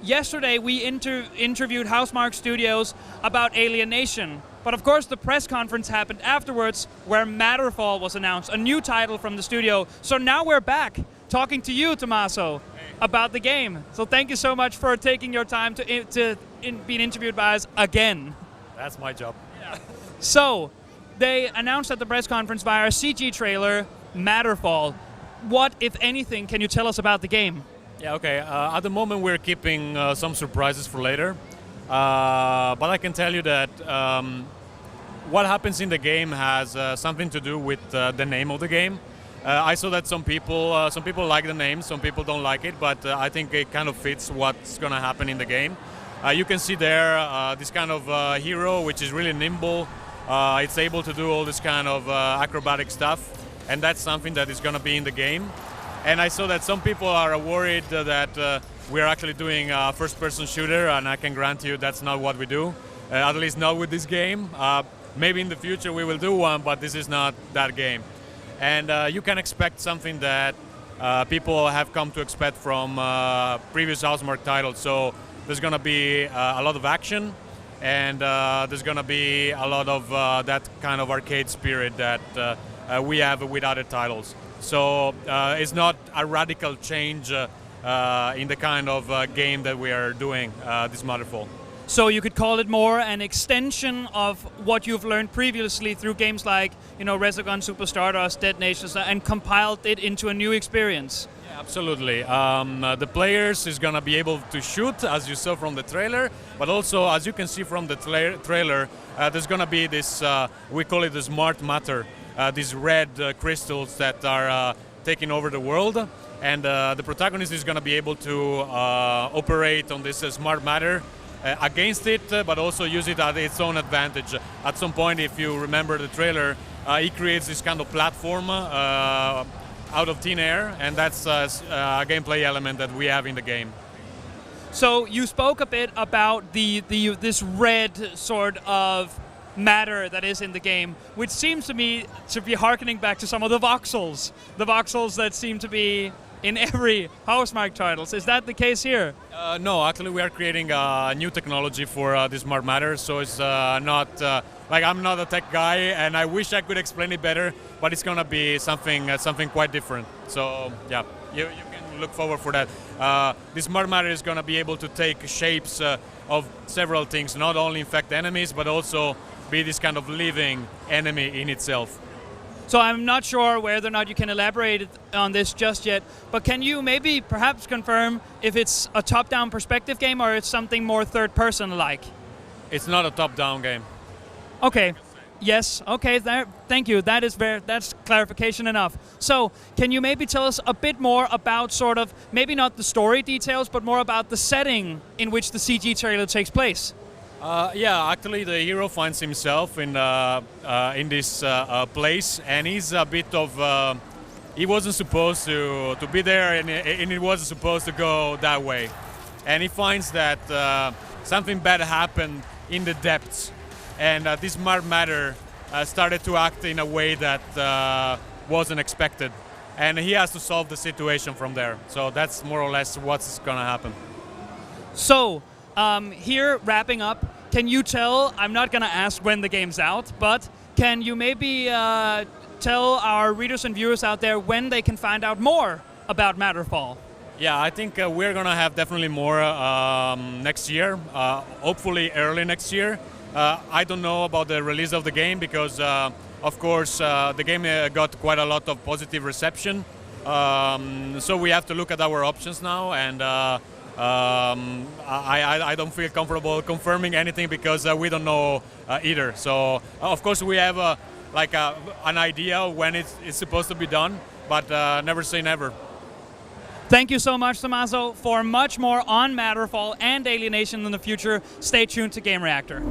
yesterday we interviewed Housemarque Studios about Alienation. But of course the press conference happened afterwards where Matterfall was announced, a new title from the studio. So now we're back talking to you, Tomasso, about the game. So thank you so much for taking your time to being interviewed by us again. That's my job. Yeah. So, they announced at the press conference via a CG trailer, Matterfall. What, if anything, can you tell us about the game? Yeah, okay. At the moment we're keeping some surprises for later. But I can tell you that what happens in the game has something to do with the name of the game. I saw that some people like the name, some people don't like it, but I think it kind of fits what's going to happen in the game. You can see there this kind of hero which is really nimble. It's able to do all this kind of acrobatic stuff, and that's something that is going to be in the game. And I saw that some people are worried that we're actually doing a first-person shooter, and I can grant you that's not what we do, at least not with this game. Maybe in the future we will do one, but this is not that game. And you can expect something that people have come to expect from previous Housemarque titles. So there's going to be a lot of action, and there's going to be a lot of that kind of arcade spirit that we have with other titles. So it's not a radical change in the kind of game that we are doing, this Matterfall. So you could call it more an extension of what you've learned previously through games like, Resogun, Super Stardust, Dead Nations, and compiled it into a new experience. Yeah, absolutely. The players is going to be able to shoot, as you saw from the trailer, but also, as you can see from the trailer, there's going to be this, we call it the smart matter, these red crystals that are taking over the world, and the protagonist is going to be able to operate on this smart matter against it, but also use it at its own advantage. At some point, if you remember the trailer, he creates this kind of platform out of thin air, and that's a gameplay element that we have in the game. So you spoke a bit about this red sort of matter that is in the game, which seems to me to be harkening back to some of the voxels that seem to be in every Housemarque titles. Is that the case here? No, actually we are creating a new technology for this smart matter, so it's not, like I'm not a tech guy and I wish I could explain it better, but it's going to be something quite different. So yeah, you can look forward for that. This smart matter is going to be able to take shapes of several things, not only infect enemies, but also be this kind of living enemy in itself. So I'm not sure whether or not you can elaborate on this just yet, but can you maybe perhaps confirm if it's a top-down perspective game or it's something more third-person-like? It's not a top-down game. Okay. Yes. Okay. Thank you. That's clarification enough. So, can you maybe tell us a bit more about sort of maybe not the story details, but more about the setting in which the CG trailer takes place? Yeah, actually the hero finds himself in this place, and he's a bit of, he wasn't supposed to be there, and it wasn't supposed to go that way. And he finds that something bad happened in the depths, and this smart matter started to act in a way that wasn't expected. And he has to solve the situation from there. So that's more or less what's going to happen. So, here, wrapping up, can you tell, I'm not going to ask when the game's out, but can you maybe tell our readers and viewers out there when they can find out more about Matterfall? Yeah, I think we're going to have definitely more next year, hopefully early next year. I don't know about the release of the game because, of course, the game got quite a lot of positive reception. So we have to look at our options now, and I don't feel comfortable confirming anything because we don't know either. So of course we have an idea when it's supposed to be done, but never say never. Thank you so much, Tomasso. For much more on Matterfall and Alienation in the future, stay tuned to Gamereactor.